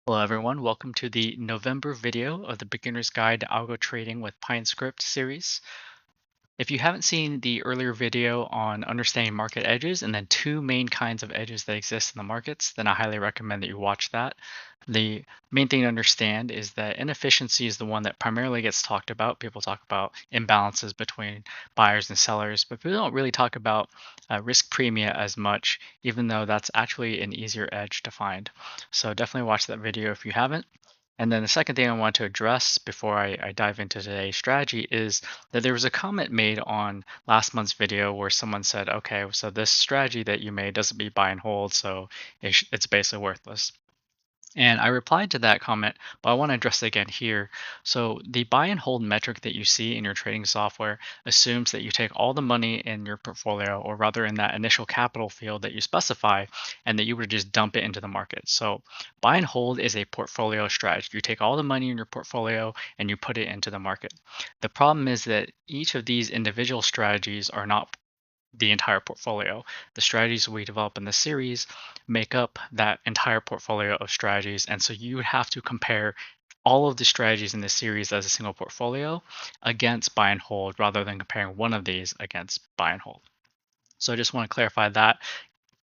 Hello everyone, welcome to the November video of the Beginner's Guide to Algo Trading with PineScript series. If you haven't seen the earlier video on understanding market edges and then two main kinds of edges that exist in the markets, then I highly recommend that you watch that. The main thing to understand is that inefficiency is the one that primarily gets talked about. People talk about imbalances between buyers and sellers, but people don't really talk about risk premia as much, even though that's actually an easier edge to find. So definitely watch that video if you haven't. And then the second thing I want to address before I dive into today's strategy is that there was a comment made on last month's video where someone said, okay, so this strategy that you made doesn't beat buy and hold, so it's basically worthless. And I replied to that comment, but I want to address it again here. So the buy and hold metric that you see in your trading software assumes that you take all the money in your portfolio, or rather in that initial capital field that you specify, and that you would just dump it into the market. So buy and hold is a portfolio strategy. You take all the money in your portfolio and you put it into the market. The problem is that each of these individual strategies are not the entire portfolio. The strategies we develop in the series make up that entire portfolio of strategies. And so you would have to compare all of the strategies in this series as a single portfolio against buy and hold rather than comparing one of these against buy and hold. So I just want to clarify that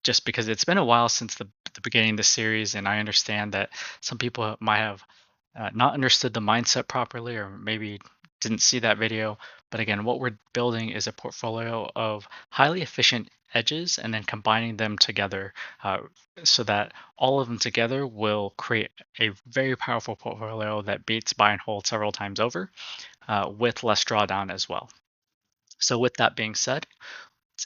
just because it's been a while since the beginning of the series, and I understand that some people might have not understood the mindset properly or maybe didn't see that video. But again, what we're building is a portfolio of highly efficient edges and then combining them together so that all of them together will create a very powerful portfolio that beats buy and hold several times over with less drawdown as well. So with that being said,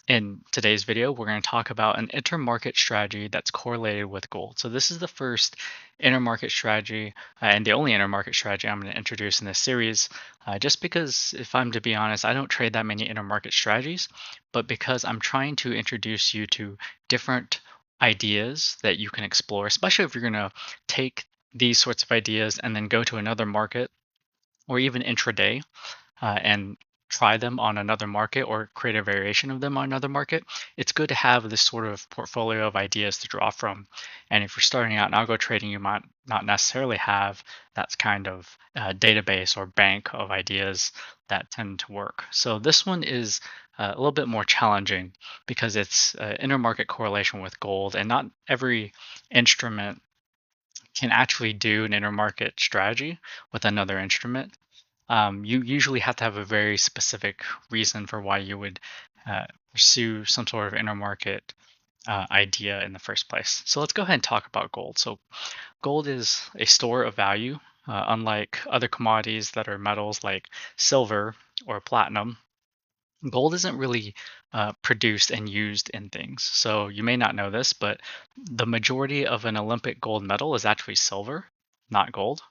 in today's video, we're going to talk about an intermarket strategy that's correlated with gold. So this is the first intermarket strategy and the only intermarket strategy I'm going to introduce in this series, just because if I'm to be honest, I don't trade that many intermarket strategies, but because I'm trying to introduce you to different ideas that you can explore, especially if you're going to take these sorts of ideas and then go to another market or even intraday and try them on another market or create a variation of them on another market, it's good to have this sort of portfolio of ideas to draw from. And if you're starting out in algo trading, you might not necessarily have that kind of database or bank of ideas that tend to work. So this one is a little bit more challenging because it's intermarket correlation with gold, and not every instrument can actually do an intermarket strategy with another instrument. You usually have to have a very specific reason for why you would pursue some sort of intermarket idea in the first place. So let's go ahead and talk about gold. So gold is a store of value, unlike other commodities that are metals like silver or platinum. Gold isn't really produced and used in things. So you may not know this, but the majority of an Olympic gold medal is actually silver, not gold.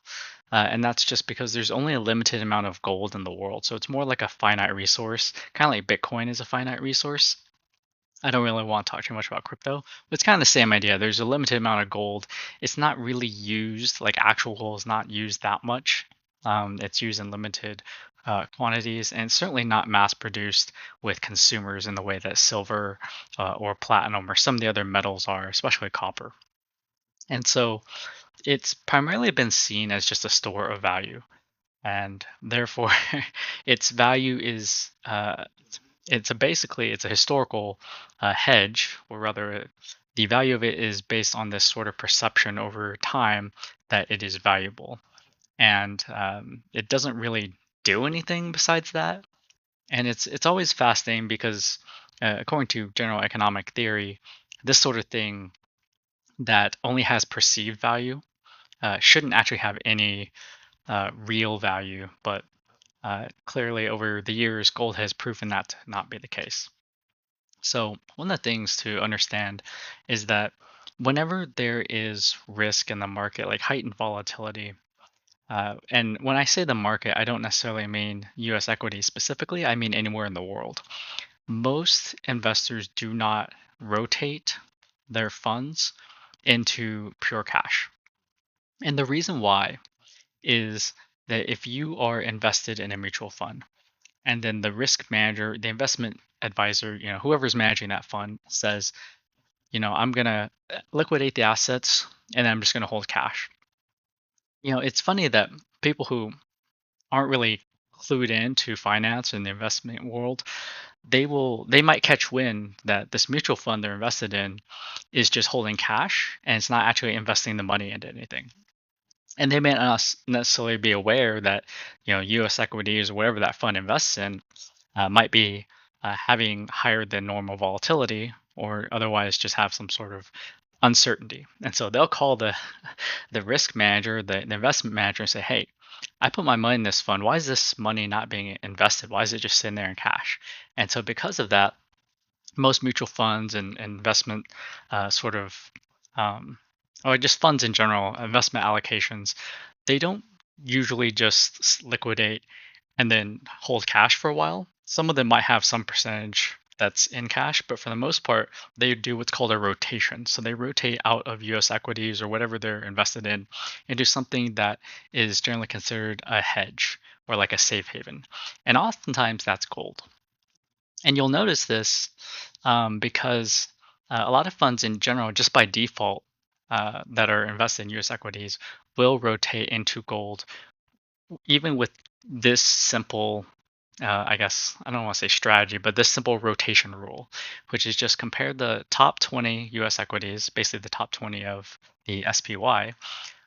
And that's just because there's only a limited amount of gold in the world. So it's more like a finite resource, kind of like Bitcoin is a finite resource. I don't really want to talk too much about crypto, but it's kind of the same idea. There's a limited amount of gold. It's not really used, like actual gold is not used that much. It's used in limited quantities, and it's certainly not mass produced with consumers in the way that silver or platinum or some of the other metals are, especially copper. And so it's primarily been seen as just a store of value, and therefore its value is it's a historical hedge, or rather the value of it is based on this sort of perception over time that it is valuable, and it doesn't really do anything besides that. And it's always fascinating because according to general economic theory, this sort of thing that only has perceived value shouldn't actually have any real value, but clearly over the years, gold has proven that to not be the case. So, one of the things to understand is that whenever there is risk in the market, like heightened volatility, and when I say the market, I don't necessarily mean US equities specifically, I mean anywhere in the world. Most investors do not rotate their funds into pure cash. And the reason why is that if you are invested in a mutual fund, and then the risk manager, the investment advisor, whoever's managing that fund says, I'm going to liquidate the assets and I'm just going to hold cash. It's funny that people who aren't really clued into finance and the investment world, they might catch wind that this mutual fund they're invested in is just holding cash and it's not actually investing the money into anything. And they may not necessarily be aware that U.S. equities or whatever that fund invests in might be having higher than normal volatility or otherwise just have some sort of uncertainty. And so they'll call the risk manager, the investment manager, and say, "Hey, I put my money in this fund. Why is this money not being invested? Why is it just sitting there in cash?" And so because of that, most mutual funds and investment sort of um, or just funds in general, investment allocations, they don't usually just liquidate and then hold cash for a while. Some of them might have some percentage that's in cash, but for the most part, they do what's called a rotation. So they rotate out of US equities or whatever they're invested in into something that is generally considered a hedge or like a safe haven. And oftentimes that's gold. And you'll notice this because a lot of funds in general, just by default, that are invested in US equities will rotate into gold even with this simple, I guess, I don't want to say strategy, but this simple rotation rule, which is just compare the top 20 US equities, basically the top 20 of the SPY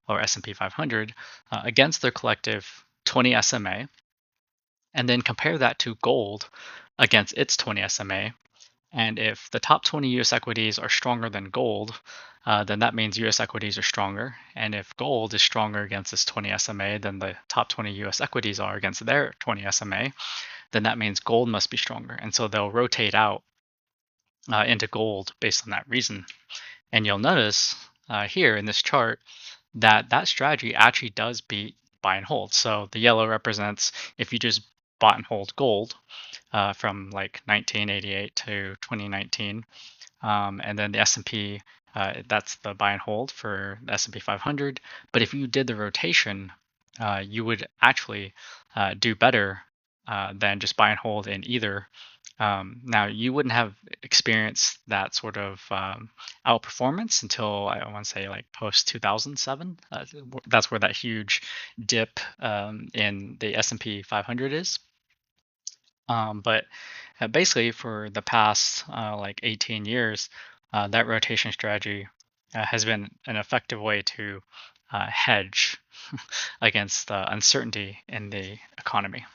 or S&P 500, against their collective 20 SMA, and then compare that to gold against its 20 SMA. And if the top 20 US equities are stronger than gold, then that means US equities are stronger. And if gold is stronger against this 20 SMA than the top 20 US equities are against their 20 SMA, then that means gold must be stronger. And so they'll rotate out into gold based on that reason. And you'll notice here in this chart that that strategy actually does beat buy and hold. So the yellow represents if you just bought and hold gold from like 1988 to 2019. And then the S&P, that's the buy and hold for the S&P 500. But if you did the rotation, you would actually do better than just buy and hold in either. Now, you wouldn't have experienced that sort of outperformance until I want to say like post 2007. That's where that huge dip in the S&P 500 is. But basically, for the past like 18 years, that rotation strategy has been an effective way to hedge against uncertainty in the economy.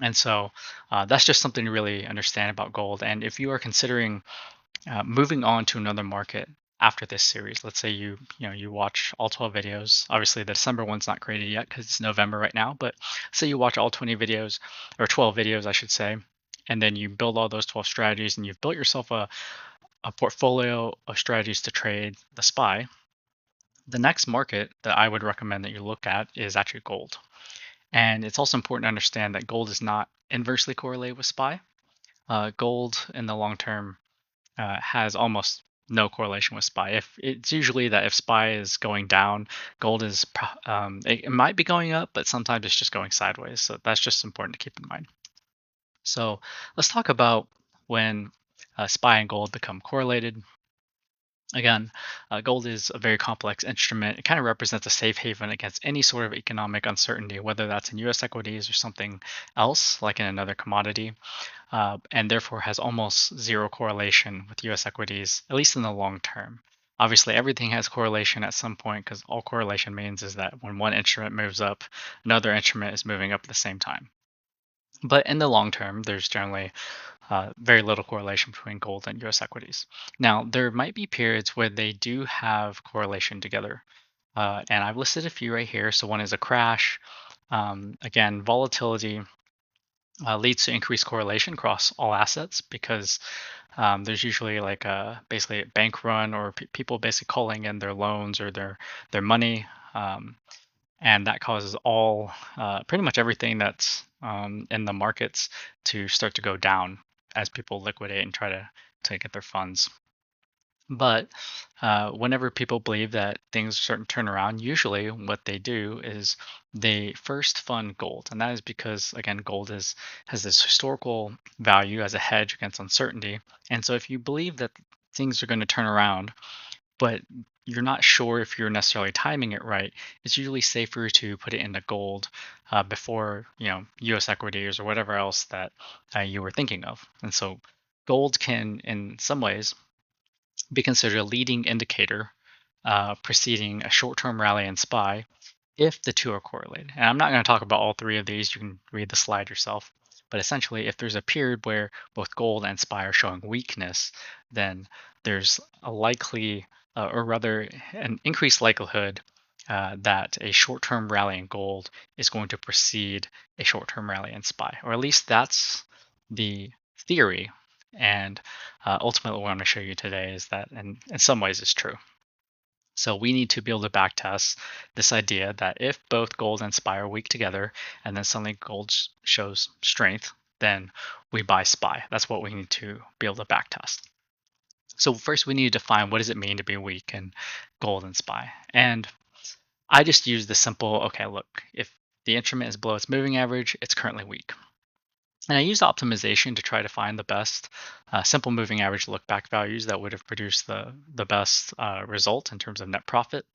And so that's just something to really understand about gold. And if you are considering moving on to another market after this series, let's say you watch all 12 videos. Obviously, the December one's not created yet because it's November right now. But say you watch all 20 videos, or 12 videos, I should say, and then you build all those 12 strategies, and you've built yourself a portfolio of strategies to trade the SPY. The next market that I would recommend that you look at is actually gold. And it's also important to understand that gold is not inversely correlated with SPY. Gold in the long term has almost no correlation with SPY. If it's usually that if SPY is going down, gold is it might be going up, but sometimes it's just going sideways. So that's just important to keep in mind. So let's talk about when SPY and gold become correlated. Again, gold is a very complex instrument. It kind of represents a safe haven against any sort of economic uncertainty, whether that's in US equities or something else, like in another commodity, and therefore has almost zero correlation with US equities, at least in the long term. Obviously, everything has correlation at some point because all correlation means is that when one instrument moves up, another instrument is moving up at the same time. But in the long term, there's generally very little correlation between gold and US equities. Now, there might be periods where they do have correlation together. And I've listed a few right here. So, one is a crash. Again, volatility leads to increased correlation across all assets because there's usually like basically a bank run or people basically calling in their loans or their money. And that causes all pretty much everything that's in the markets to start to go down as people liquidate and try to get their funds. But whenever people believe that things are starting to turn around, usually what they do is they first fund gold, and that is because again, gold has this historical value as a hedge against uncertainty. And so, if you believe that things are going to turn around, but you're not sure if you're necessarily timing it right, it's usually safer to put it into gold before U.S. equities or whatever else that you were thinking of. And so, gold can, in some ways, be considered a leading indicator preceding a short-term rally in SPY if the two are correlated. And I'm not going to talk about all three of these. You can read the slide yourself. But essentially, if there's a period where both gold and SPY are showing weakness, then there's a likely, or rather, an increased likelihood that a short-term rally in gold is going to precede a short-term rally in SPY, or at least that's the theory. And ultimately, what I'm going to show you today is that, in some ways, is true. So we need to be able to backtest this idea that if both gold and SPY are weak together, and then suddenly gold shows strength, then we buy SPY. That's what we need to be able to backtest. So first, we need to define what does it mean to be weak in gold and SPY. And I just use the simple, okay, look, if the instrument is below its moving average, it's currently weak. And I used optimization to try to find the best simple moving average look back values that would have produced the best result in terms of net profit.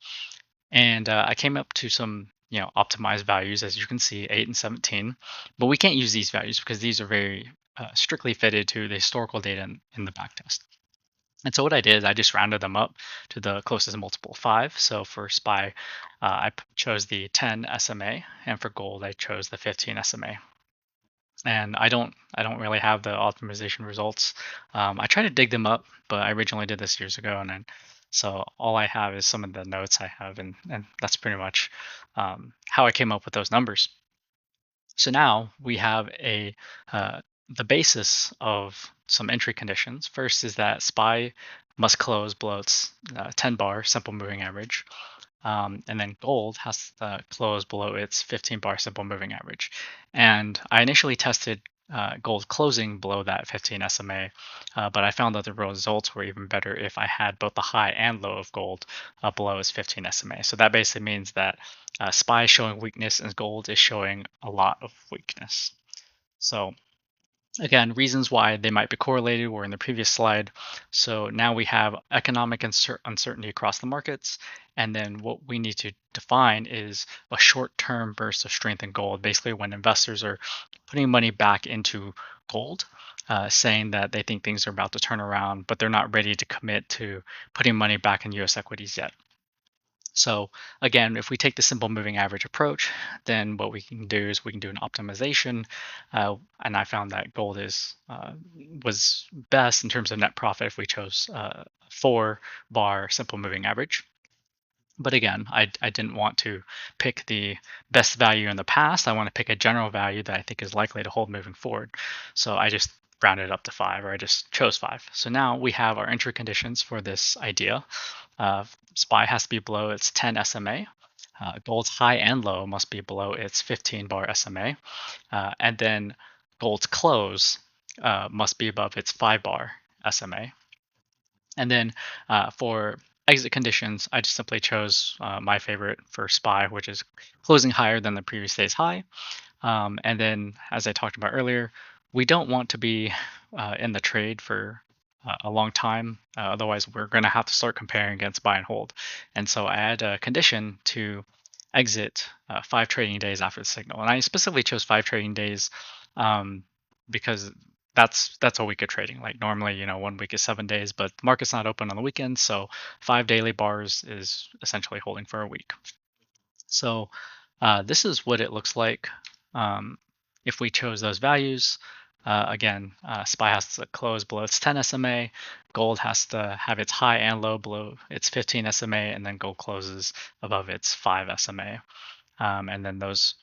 And I came up to some optimized values, as you can see, 8 and 17. But we can't use these values because these are very strictly fitted to the historical data in the backtest. And so what I did is I just rounded them up to the closest multiple 5. So for SPY, I chose the 10 SMA, and for gold, I chose the 15 SMA. And I don't really have the optimization results. I tried to dig them up, but I originally did this years ago, and then so all I have is some of the notes I have, and that's pretty much how I came up with those numbers. So now we have the basis of some entry conditions. First is that SPY must close below its 10 bar simple moving average. And then gold has to close below its 15 bar simple moving average. And I initially tested gold closing below that 15 SMA, but I found that the results were even better if I had both the high and low of gold below its 15 SMA. So that basically means that SPY is showing weakness and gold is showing a lot of weakness. So again, reasons why they might be correlated were in the previous slide. So now we have economic uncertainty across the markets. And then what we need to define is a short-term burst of strength in gold, basically when investors are putting money back into gold, saying that they think things are about to turn around, but they're not ready to commit to putting money back in US equities yet. So again, if we take the simple moving average approach, then what we can do is we can do an optimization, and I found that gold was best in terms of net profit if we chose 4-bar simple moving average. But again, I didn't want to pick the best value in the past. I want to pick a general value that I think is likely to hold moving forward. So I just rounded up to 5, or I just chose 5. So now we have our entry conditions for this idea. SPY has to be below its 10 SMA. Gold's high and low must be below its 15 bar SMA. And then gold's close must be above its 5 bar SMA. And then for exit conditions, I just simply chose my favorite for SPY, which is closing higher than the previous day's high. And then, as I talked about earlier, we don't want to be in the trade for a long time. Otherwise, we're going to have to start comparing against buy and hold. And so I had a condition to exit 5 trading days after the signal. And I specifically chose 5 trading days because that's a week of trading. Like normally, 1 week is 7 days, but the market's not open on the weekends. So 5 daily bars is essentially holding for a week. So this is what it looks like if we chose those values. Again, SPY has to close below its 10 SMA. Gold has to have its high and low below its 15 SMA, and then gold closes above its 5 SMA. And then those,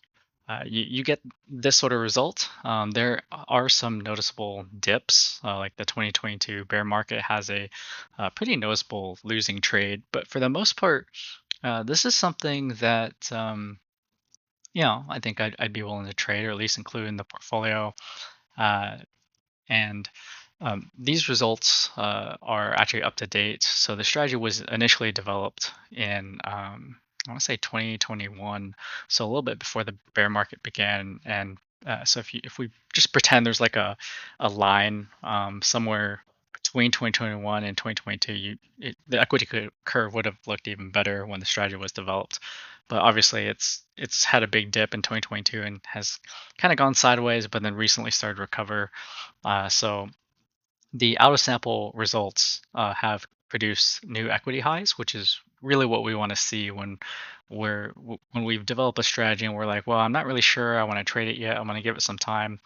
you get this sort of result. There are some noticeable dips, like the 2022 bear market has a pretty noticeable losing trade, but for the most part, this is something that I think I'd be willing to trade, or at least include in the portfolio. And these results are actually up to date. So the strategy was initially developed in I want to say 2021, so a little bit before the bear market began. And so if we just pretend there's like a line somewhere between 2021 and 2022, the equity curve would have looked even better when the strategy was developed. But obviously, it's had a big dip in 2022 and has kind of gone sideways, but then recently started to recover. So the out of sample results have produced new equity highs, which is really what we want to see when we've developed a strategy and we're like, well, I'm not really sure I want to trade it yet. I'm going to give it some time.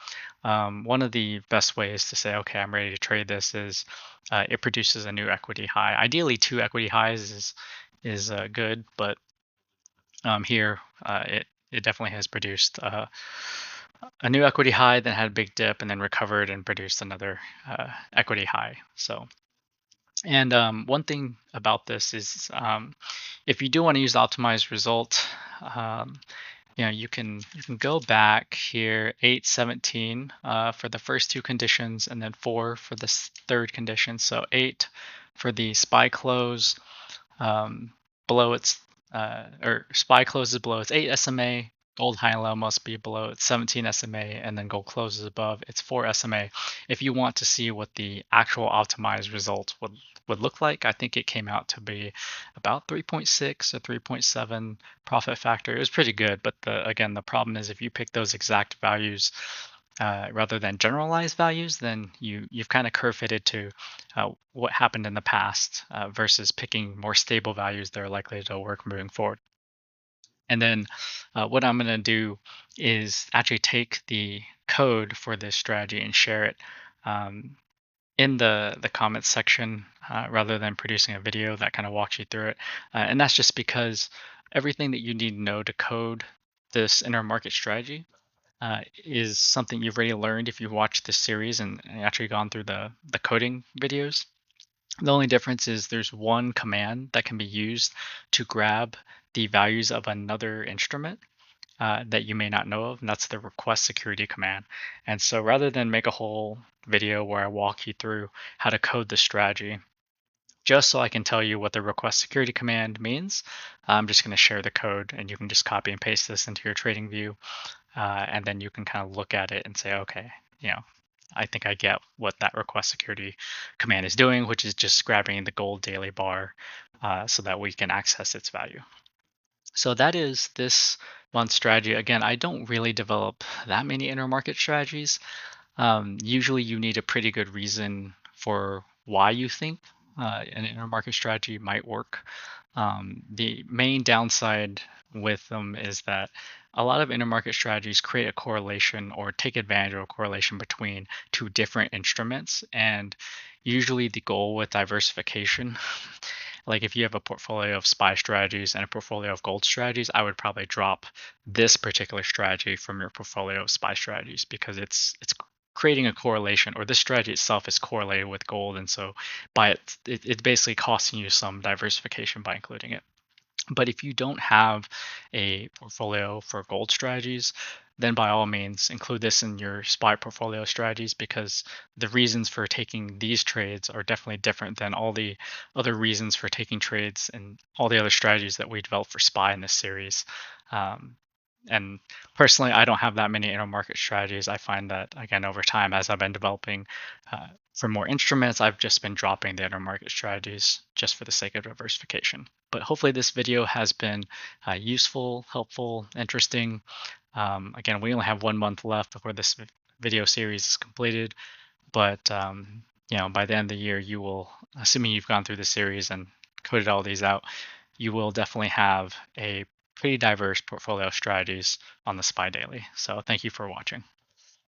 One of the best ways to say, okay, I'm ready to trade this is it produces a new equity high. Ideally, two equity highs is good, but here it definitely has produced a new equity high, then had a big dip, and then recovered and produced another equity high. So, and one thing about this is if you do want to use the optimized result, um, you can go back here 817 for the first two conditions, and then 4 for the third condition. So 8 for the SPY close um, below its or SPY closes below its 8 SMA. Gold high and low must be below its 17 SMA, and then gold closes above its 4 SMA. If you want to see what the actual optimized result would look like, I think it came out to be about 3.6 or 3.7 profit factor. It was pretty good, but again, the problem is if you pick those exact values rather than generalized values, then you've kind of curve fitted to what happened in the past versus picking more stable values that are likely to work moving forward. And then what I'm going to do is actually take the code for this strategy and share it in the comments section rather than producing a video that kind of walks you through it. And that's just because everything that you need to know to code this intermarket strategy is something you've already learned if you've watched this series and actually gone through the coding videos. The only difference is there's one command that can be used to grab the values of another instrument that you may not know of, and that's the request security command. And so rather than make a whole video where I walk you through how to code the strategy, just so I can tell you what the request security command means, I'm just going to share the code and you can just copy and paste this into your trading view. And then you can kind of look at it and say, okay, I think I get what that request security command is doing, which is just grabbing the gold daily bar so that we can access its value. So that is this month's strategy. Again, I don't really develop that many intermarket strategies. Usually you need a pretty good reason for why you think an intermarket strategy might work. The main downside with them is that a lot of intermarket strategies create a correlation or take advantage of a correlation between two different instruments. And usually the goal with diversification, like if you have a portfolio of SPY strategies and a portfolio of gold strategies, I would probably drop this particular strategy from your portfolio of SPY strategies because it's creating a correlation, or this strategy itself is correlated with gold, and so by it's basically costing you some diversification by including it. But if you don't have a portfolio for gold strategies, then by all means include this in your SPY portfolio strategies, because the reasons for taking these trades are definitely different than all the other reasons for taking trades and all the other strategies that we developed for SPY in this series. And personally, I don't have that many intermarket strategies. I find that, again, over time, as I've been developing for more instruments, I've just been dropping the intermarket strategies just for the sake of diversification. But hopefully this video has been useful, helpful, interesting. Again, we only have 1 month left before this video series is completed. But by the end of the year, you will, assuming you've gone through the series and coded all these out, you will definitely have a pretty diverse portfolio of strategies on the SPY Daily. So thank you for watching.